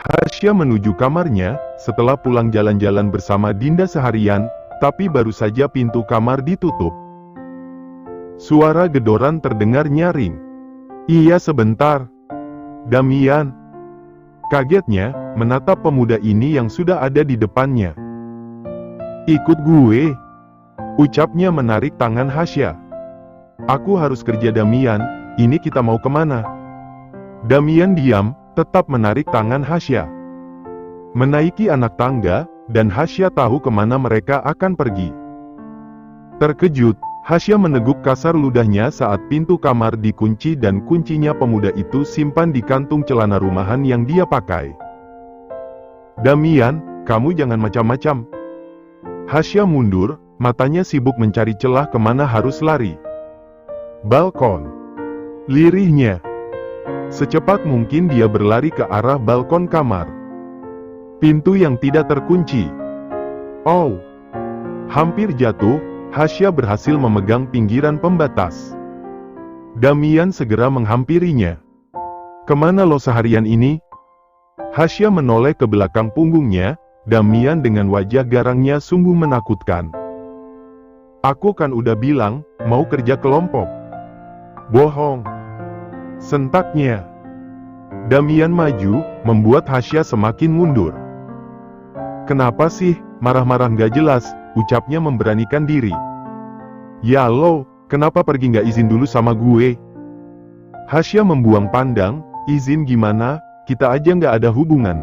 Hasya menuju kamarnya, setelah pulang jalan-jalan bersama Dinda seharian, tapi baru saja pintu kamar ditutup. Suara gedoran terdengar nyaring. "Iya sebentar. Damian." Kagetnya, menatap pemuda ini yang sudah ada di depannya. "Ikut gue," ucapnya menarik tangan Hasya. "Aku harus kerja Damian, ini kita mau kemana?" Damian diam, tetap menarik tangan Hasya. Menaiki anak tangga, dan Hasya tahu kemana mereka akan pergi. Terkejut, Hasya meneguk kasar ludahnya saat pintu kamar dikunci dan kuncinya pemuda itu simpan di kantung celana rumahan yang dia pakai. "Damian, kamu jangan macam-macam." Hasya mundur, matanya sibuk mencari celah kemana harus lari. "Balkon," lirihnya. Secepat mungkin dia berlari ke arah balkon kamar. Pintu yang tidak terkunci. Oh! Hampir jatuh, Hasya berhasil memegang pinggiran pembatas. Damian segera menghampirinya. "Kemana lo seharian ini?" Hasya menoleh ke belakang punggungnya. Damian dengan wajah garangnya sungguh menakutkan. "Aku kan udah bilang, mau kerja kelompok." "Bohong!" sentaknya. Damian maju, membuat Hasya semakin mundur. "Kenapa sih, marah-marah gak jelas?" ucapnya memberanikan diri. "Ya lo, kenapa pergi gak izin dulu sama gue?" Hasya membuang pandang. "Izin gimana, kita aja gak ada hubungan.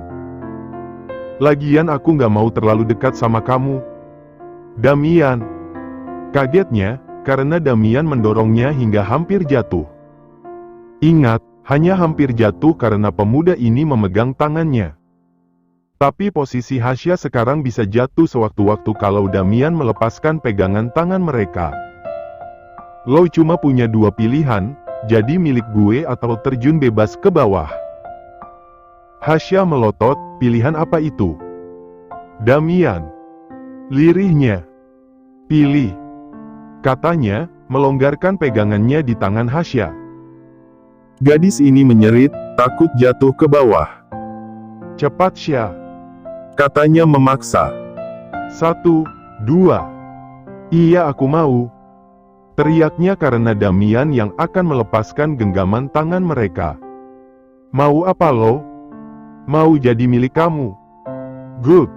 Lagian aku gak mau terlalu dekat sama kamu." "Damian!" Kagetnya, karena Damian mendorongnya hingga hampir jatuh. Ingat, hanya hampir jatuh karena pemuda ini memegang tangannya. Tapi posisi Hasya sekarang bisa jatuh sewaktu-waktu kalau Damian melepaskan pegangan tangan mereka. "Lo cuma punya dua pilihan, jadi milik gue atau terjun bebas ke bawah." Hasya melotot, "Pilihan apa itu?" "Damian," lirihnya. "Pilih," katanya, melonggarkan pegangannya di tangan Hasya. Gadis ini menyerit, takut jatuh ke bawah. "Cepat Sya," katanya memaksa. 1, 2. "Iya aku mau," teriaknya karena Damian yang akan melepaskan genggaman tangan mereka. "Mau apa lo?" "Mau jadi milik kamu." "Good,"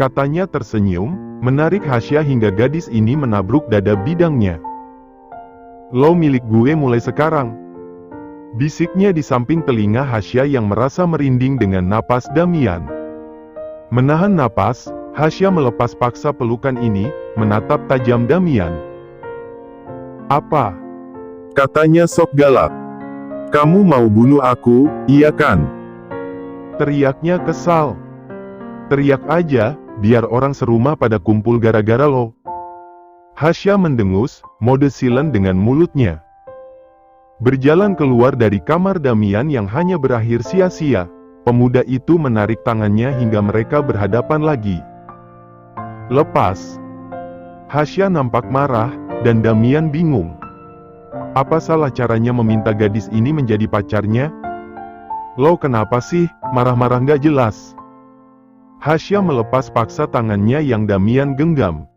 katanya tersenyum, menarik Hasya hingga gadis ini menabruk dada bidangnya. "Lo milik gue mulai sekarang," bisiknya di samping telinga Hasya yang merasa merinding dengan napas Damian. Menahan napas, Hasya melepas paksa pelukan ini, menatap tajam Damian. "Apa?" katanya sok galak. "Kamu mau bunuh aku, iya kan?" teriaknya kesal. "Teriak aja, biar orang serumah pada kumpul gara-gara lo." Hasya mendengus, mode silent dengan mulutnya. Berjalan keluar dari kamar Damian yang hanya berakhir sia-sia, pemuda itu menarik tangannya hingga mereka berhadapan lagi. "Lepas." Hasya nampak marah, dan Damian bingung. Apa salah caranya meminta gadis ini menjadi pacarnya? "Lo kenapa sih, marah-marah gak jelas?" Hasya melepas paksa tangannya yang Damian genggam.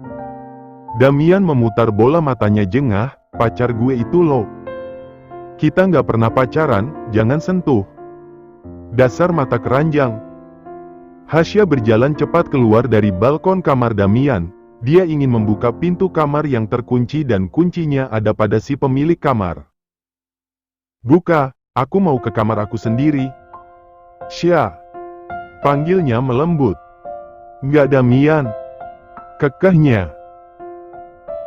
Damian memutar bola matanya jengah, "Pacar gue itu lo. Kita nggak pernah pacaran, jangan sentuh." "Dasar mata keranjang." Hasya berjalan cepat keluar dari balkon kamar Damian. Dia ingin membuka pintu kamar yang terkunci dan kuncinya ada pada si pemilik kamar. "Buka, aku mau ke kamar aku sendiri." "Sya," panggilnya melembut. "Nggak Damian," kekehnya.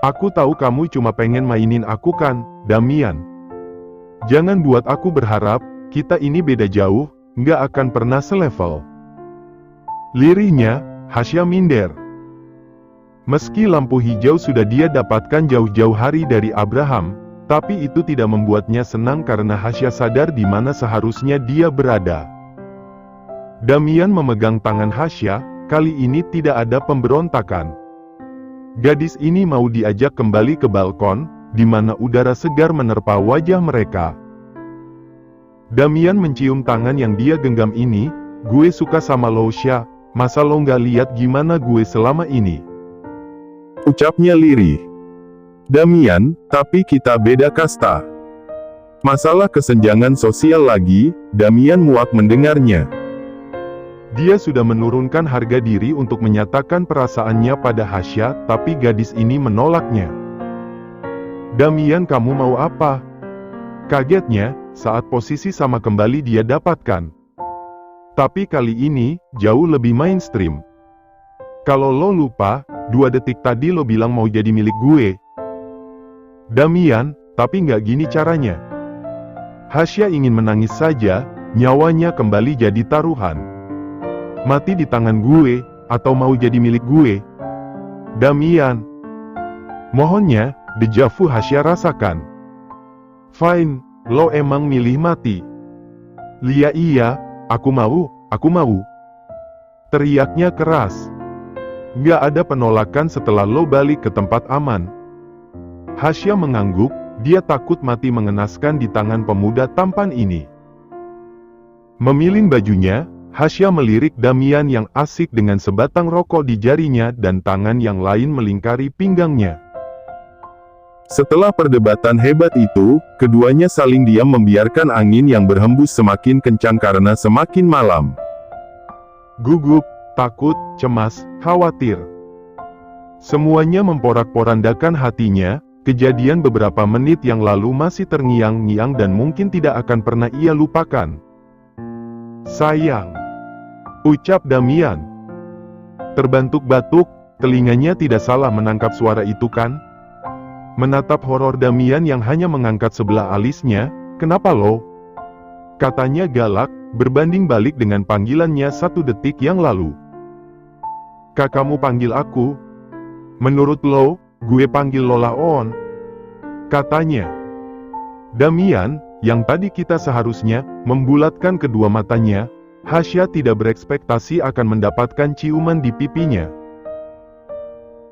"Aku tahu kamu cuma pengen mainin aku kan, Damian. Jangan buat aku berharap, kita ini beda jauh, nggak akan pernah selevel." Lirihnya, Hasya minder. Meski lampu hijau sudah dia dapatkan jauh-jauh hari dari Abraham, tapi itu tidak membuatnya senang karena Hasya sadar di mana seharusnya dia berada. Damian memegang tangan Hasya, kali ini tidak ada pemberontakan. Gadis ini mau diajak kembali ke balkon, di mana udara segar menerpa wajah mereka. Damian mencium tangan yang dia genggam ini, gue suka sama lo Sya, masa lo nggak lihat gimana gue selama ini? Ucapnya lirih. Damian, tapi kita beda kasta. Masalah kesenjangan sosial lagi, Damian muak mendengarnya. Dia sudah menurunkan harga diri untuk menyatakan perasaannya pada Hasya, tapi gadis ini menolaknya. Damian, kamu mau apa? Kagetnya, saat posisi sama kembali dia dapatkan. Tapi kali ini, jauh lebih mainstream. Kalau lo lupa, 2 detik tadi lo bilang mau jadi milik gue. Damian, tapi nggak gini caranya. Hasya ingin menangis saja, nyawanya kembali jadi taruhan. Mati di tangan gue, atau mau jadi milik gue? Damian. Mohonnya, dejavu Hasya rasakan. Fine, lo emang milih mati. Lia iya, aku mau. Teriaknya keras. Gak ada penolakan setelah lo balik ke tempat aman. Hasya mengangguk, dia takut mati mengenaskan di tangan pemuda tampan ini. Memilih bajunya, Hasya melirik Damian yang asik dengan sebatang rokok di jarinya dan tangan yang lain melingkari pinggangnya. Setelah perdebatan hebat itu, keduanya saling diam membiarkan angin yang berhembus semakin kencang karena semakin malam. Gugup, takut, cemas, khawatir. Semuanya memporak-porandakan hatinya. Kejadian beberapa menit yang lalu masih terngiang-ngiang dan mungkin tidak akan pernah ia lupakan. Sayang, ucap Damian. Terbantuk-batuk, telinganya tidak salah menangkap suara itu kan? Menatap horor Damian yang hanya mengangkat sebelah alisnya, kenapa lo? Katanya galak, berbanding balik dengan panggilannya 1 detik yang lalu. Kakakmu panggil aku? Menurut lo, gue panggil Lola on, katanya. Damian, yang tadi kita seharusnya membulatkan kedua matanya, Hasya tidak berekspektasi akan mendapatkan ciuman di pipinya.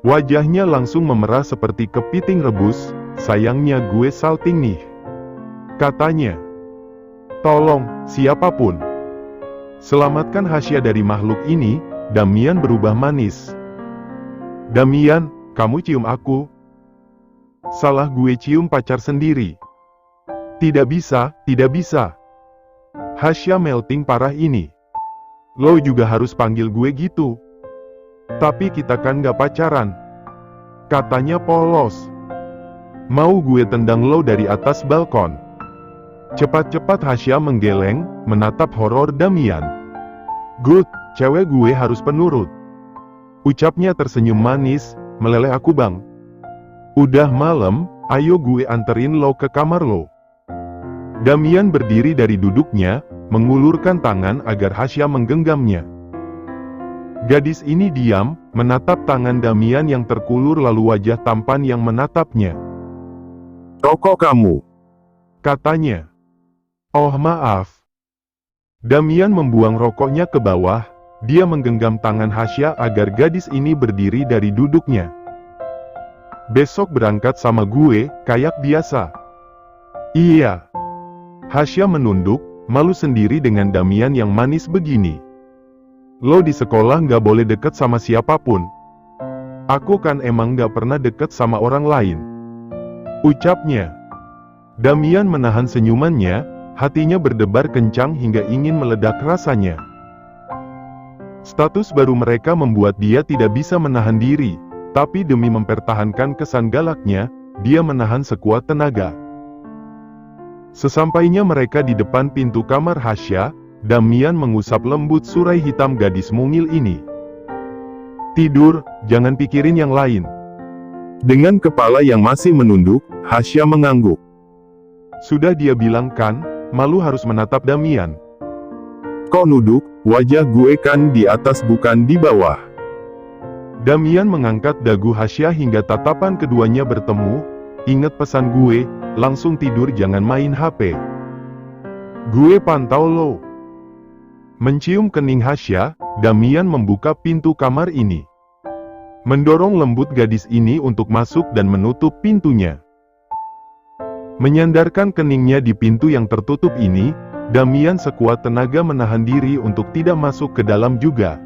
Wajahnya langsung memerah seperti kepiting rebus, sayangnya gue salting nih, katanya. Tolong, siapapun, selamatkan Hasya dari makhluk ini. Damian berubah manis. Damian, kamu cium aku. Salah gue cium pacar sendiri. Tidak bisa. Hasya melting parah ini. Lo juga harus panggil gue gitu. Tapi kita kan gak pacaran, katanya polos. Mau gue tendang lo dari atas balkon. Cepat-cepat Hasya menggeleng, menatap horor Damian. Good, cewek gue harus penurut, ucapnya tersenyum manis. Meleleh aku bang. Udah malam, ayo gue anterin lo ke kamar lo. Damian berdiri dari duduknya, mengulurkan tangan agar Hasya menggenggamnya. Gadis ini diam, menatap tangan Damian yang terkulur lalu wajah tampan yang menatapnya. Rokok kamu, katanya. Oh maaf. Damian membuang rokoknya ke bawah. Dia menggenggam tangan Hasya agar gadis ini berdiri dari duduknya. Besok berangkat sama gue, kayak biasa. Iya. Hasya menunduk, malu sendiri dengan Damian yang manis begini. Lo di sekolah nggak boleh deket sama siapapun. Aku kan emang nggak pernah deket sama orang lain, ucapnya. Damian menahan senyumannya, hatinya berdebar kencang hingga ingin meledak rasanya. Status baru mereka membuat dia tidak bisa menahan diri, tapi demi mempertahankan kesan galaknya, dia menahan sekuat tenaga. Sesampainya mereka di depan pintu kamar Hasya, Damian mengusap lembut surai hitam gadis mungil ini. Tidur, jangan pikirin yang lain. Dengan kepala yang masih menunduk, Hasya mengangguk. Sudah dia bilang kan, malu harus menatap Damian. Kok nuduk, wajah gue kan di atas bukan di bawah. Damian mengangkat dagu Hasya hingga tatapan keduanya bertemu. Ingat pesan gue, langsung tidur jangan main HP. Gue pantau lo. Mencium kening Hasya, Damian membuka pintu kamar ini. Mendorong lembut gadis ini untuk masuk dan menutup pintunya. Menyandarkan keningnya di pintu yang tertutup ini, Damian sekuat tenaga menahan diri untuk tidak masuk ke dalam juga.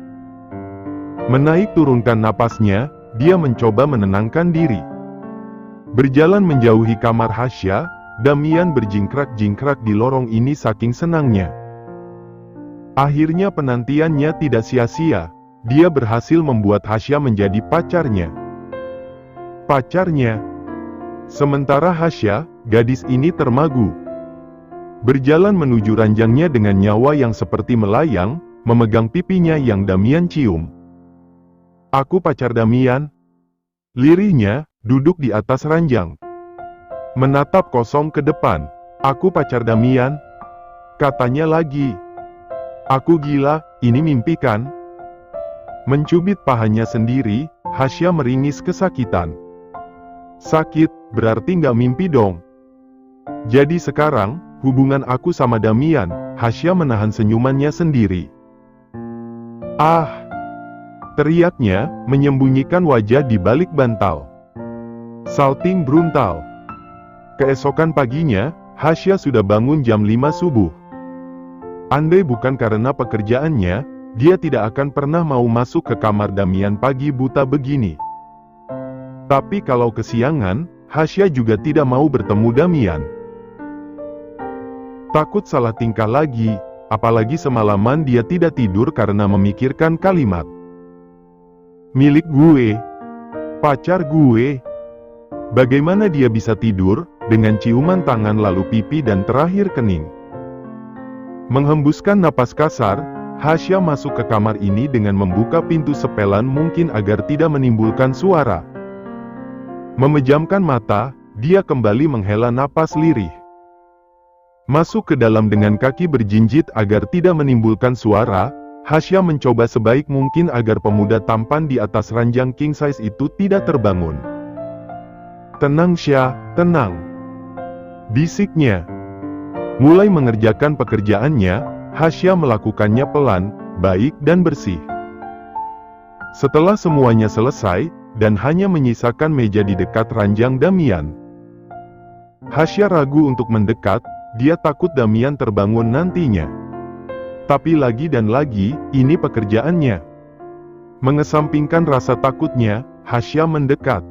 Menaik turunkan napasnya, dia mencoba menenangkan diri. Berjalan menjauhi kamar Hasya, Damian berjingkrak-jingkrak di lorong ini saking senangnya. Akhirnya penantiannya tidak sia-sia, dia berhasil membuat Hasya menjadi pacarnya. Sementara Hasya, gadis ini termagu. Berjalan menuju ranjangnya dengan nyawa yang seperti melayang, memegang pipinya yang Damian cium. Aku pacar Damian. Lirihnya, duduk di atas ranjang. Menatap kosong ke depan. Aku pacar Damian. Katanya lagi. Aku gila, ini mimpi kan? Mencubit pahanya sendiri, Hasya meringis kesakitan. Sakit, berarti nggak mimpi dong. Jadi sekarang, hubungan aku sama Damian, Hasya menahan senyumannya sendiri. Ah! Teriaknya, menyembunyikan wajah di balik bantal. Salting bruntal. Keesokan paginya, Hasya sudah bangun jam 5 subuh. Andai bukan karena pekerjaannya, dia tidak akan pernah mau masuk ke kamar Damian pagi buta begini. Tapi kalau kesiangan, Hasya juga tidak mau bertemu Damian. Takut salah tingkah lagi, apalagi semalaman dia tidak tidur karena memikirkan kalimat. Milik gue. Pacar gue. Bagaimana dia bisa tidur, dengan ciuman tangan lalu pipi dan terakhir kening. Menghembuskan napas kasar, Hasya masuk ke kamar ini dengan membuka pintu sepelan mungkin agar tidak menimbulkan suara. Memejamkan mata, dia kembali menghela napas lirih. Masuk ke dalam dengan kaki berjinjit agar tidak menimbulkan suara, Hasya mencoba sebaik mungkin agar pemuda tampan di atas ranjang king size itu tidak terbangun. Tenang Sya, tenang. Bisiknya. Mulai mengerjakan pekerjaannya, Hasya melakukannya pelan, baik dan bersih. Setelah semuanya selesai, dan hanya menyisakan meja di dekat ranjang Damian. Hasya ragu untuk mendekat, dia takut Damian terbangun nantinya. Tapi lagi dan lagi, ini pekerjaannya. Mengesampingkan rasa takutnya, Hasya mendekat.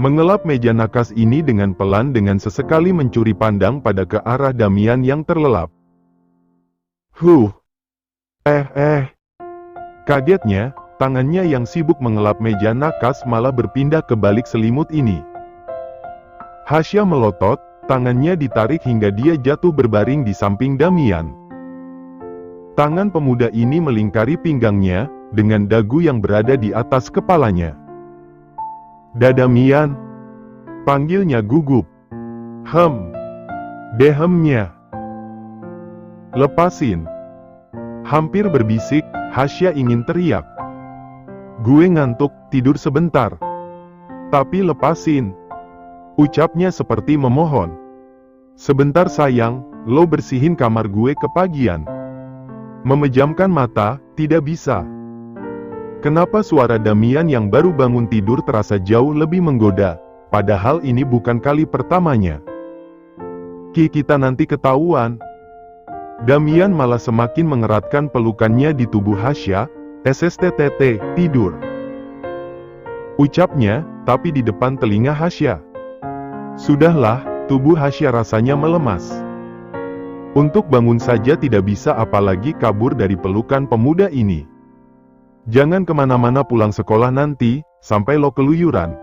Mengelap meja nakas ini dengan pelan dengan sesekali mencuri pandang pada ke arah Damian yang terlelap. Kagetnya, tangannya yang sibuk mengelap meja nakas malah berpindah ke balik selimut ini. Hasya melotot, tangannya ditarik hingga dia jatuh berbaring di samping Damian. Tangan pemuda ini melingkari pinggangnya, dengan dagu yang berada di atas kepalanya. Damian, panggilnya gugup. Dehemnya. Lepasin. Hampir berbisik, Hasya ingin teriak. Gue ngantuk, tidur sebentar. Tapi lepasin. Ucapnya seperti memohon. Sebentar sayang, lo bersihin kamar gue kepagian. Memejamkan mata, tidak bisa. Kenapa suara Damian yang baru bangun tidur terasa jauh lebih menggoda, padahal ini bukan kali pertamanya. Kita nanti ketahuan. Damian malah semakin mengeratkan pelukannya di tubuh Hasya. SSTTT, tidur. Ucapnya, tapi di depan telinga Hasya. Sudahlah, tubuh Hasya rasanya melemas. Untuk bangun saja tidak bisa apalagi kabur dari pelukan pemuda ini. Jangan kemana-mana pulang sekolah nanti, sampai lo keluyuran.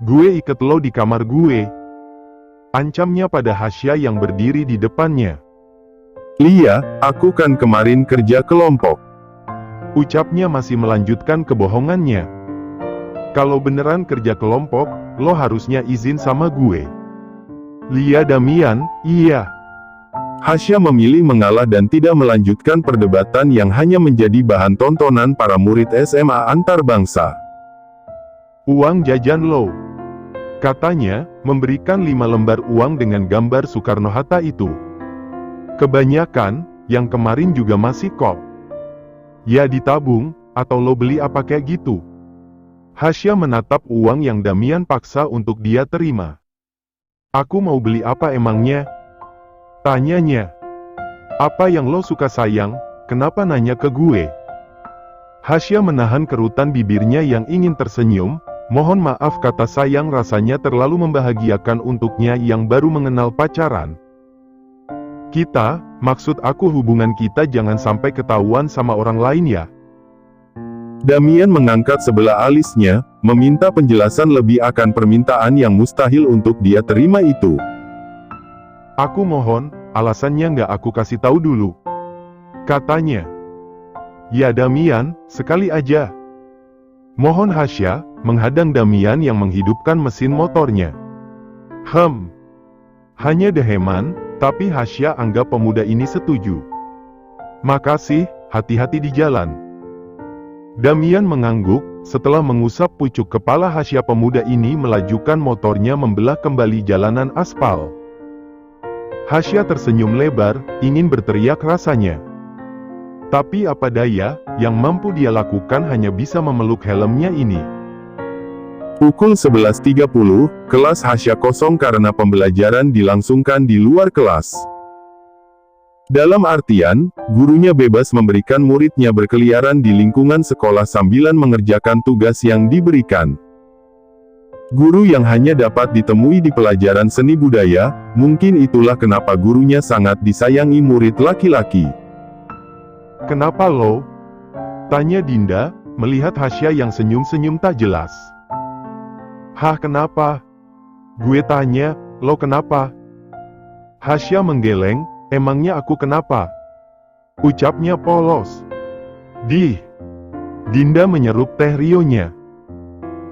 Gue ikat lo di kamar gue. Ancamnya pada Hasya yang berdiri di depannya. Lia, aku kan kemarin kerja kelompok. Ucapnya masih melanjutkan kebohongannya. Kalau beneran kerja kelompok, lo harusnya izin sama gue. Lia Damian, iya. Hasya memilih mengalah dan tidak melanjutkan perdebatan yang hanya menjadi bahan tontonan para murid SMA antar bangsa. Uang jajan lo. Katanya, memberikan 5 lembar uang dengan gambar Soekarno-Hatta itu. Kebanyakan, yang kemarin juga masih kok. Ya ditabung, atau lo beli apa kayak gitu. Hasya menatap uang yang Damian paksa untuk dia terima. Aku mau beli apa emangnya? Tanyanya. Apa yang lo suka sayang, kenapa nanya ke gue? Hasya menahan kerutan bibirnya yang ingin tersenyum. Mohon maaf kata sayang rasanya terlalu membahagiakan untuknya yang baru mengenal pacaran. Kita, maksud aku hubungan kita jangan sampai ketahuan sama orang lain ya. Damian mengangkat sebelah alisnya, meminta penjelasan lebih akan permintaan yang mustahil untuk dia terima itu. Aku mohon, alasannya nggak aku kasih tahu dulu. Katanya. Ya Damian, sekali aja. Mohon Hasya, menghadang Damian yang menghidupkan mesin motornya. Hanya deheman, tapi Hasya anggap pemuda ini setuju. Makasih, hati-hati di jalan. Damian mengangguk, setelah mengusap pucuk kepala Hasya pemuda ini melajukan motornya membelah kembali jalanan aspal. Hasya tersenyum lebar, ingin berteriak rasanya. Tapi apa daya, yang mampu dia lakukan hanya bisa memeluk helmnya ini. Pukul 11.30, kelas Hasya kosong karena pembelajaran dilangsungkan di luar kelas. Dalam artian, gurunya bebas memberikan muridnya berkeliaran di lingkungan sekolah sambilan mengerjakan tugas yang diberikan. Guru yang hanya dapat ditemui di pelajaran seni budaya, mungkin itulah kenapa gurunya sangat disayangi murid laki-laki. Kenapa lo? Tanya Dinda, melihat Hasya yang senyum-senyum tak jelas. Hah kenapa? Gue tanya, lo kenapa? Hasya menggeleng, emangnya aku kenapa? Ucapnya polos. Dinda menyerup teh rionya.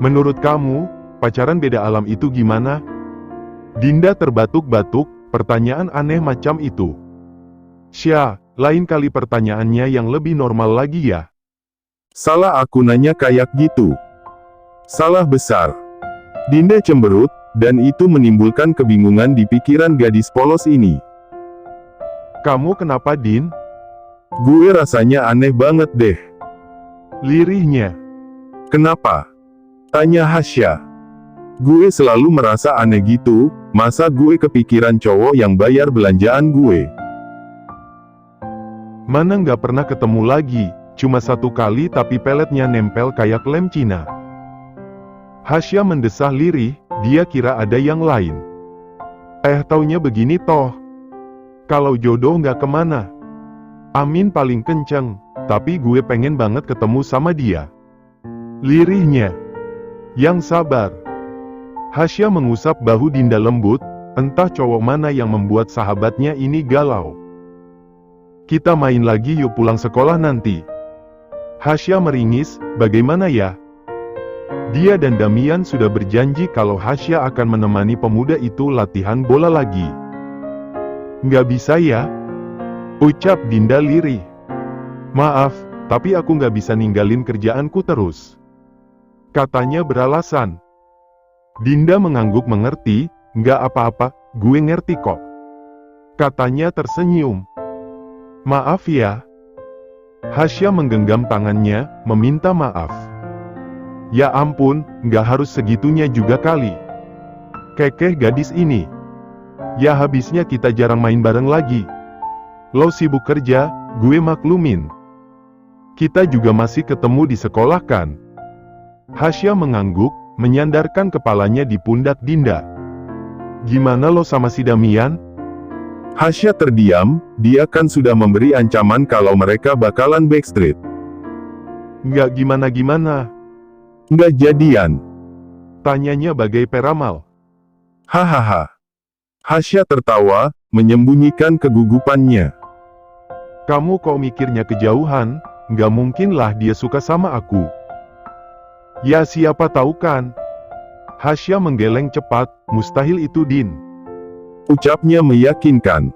Menurut kamu, pacaran beda alam itu gimana? Dinda terbatuk-batuk, pertanyaan aneh macam itu. Lain kali pertanyaannya yang lebih normal lagi ya. Salah aku nanya kayak gitu. Salah besar. Dinda cemberut, dan itu menimbulkan kebingungan di pikiran gadis polos ini. Kamu kenapa Din? Gue rasanya aneh banget deh. Lirihnya. Kenapa? Tanya Hasya. Gue selalu merasa aneh gitu, masa gue kepikiran cowok yang bayar belanjaan gue. Mana nggak pernah ketemu lagi, cuma satu kali tapi peletnya nempel kayak lem Cina. Hasya mendesah lirih, dia kira ada yang lain. Taunya begini toh. Kalau jodoh nggak kemana. Amin paling kenceng, tapi gue pengen banget ketemu sama dia. Lirihnya. Yang sabar. Hasya mengusap bahu Dinda lembut, entah cowok mana yang membuat sahabatnya ini galau. Kita main lagi yuk pulang sekolah nanti. Hasya meringis, bagaimana ya? Dia dan Damian sudah berjanji kalau Hasya akan menemani pemuda itu latihan bola lagi. Nggak bisa ya? Ucap Dinda lirih. Maaf, tapi aku nggak bisa ninggalin kerjaanku terus. Katanya beralasan. Dinda mengangguk mengerti, nggak apa-apa, gue ngerti kok. Katanya tersenyum. Maaf ya. Hasya menggenggam tangannya, meminta maaf. Ya ampun, nggak harus segitunya juga kali. Kekeh gadis ini. Ya habisnya kita jarang main bareng lagi. Lo sibuk kerja, gue maklumin. Kita juga masih ketemu di sekolah kan? Hasya mengangguk, menyandarkan kepalanya di pundak Dinda. Gimana lo sama si Damian? Hasya terdiam, dia kan sudah memberi ancaman kalau mereka bakalan backstreet. Nggak gimana-gimana. Nggak jadian. Tanyanya bagai peramal. Hahaha. Hasya tertawa, menyembunyikan kegugupannya. Kamu kok mikirnya kejauhan, nggak mungkinlah dia suka sama aku. Ya siapa tahu kan. Hasya menggeleng cepat, mustahil itu Din. Ucapnya meyakinkan.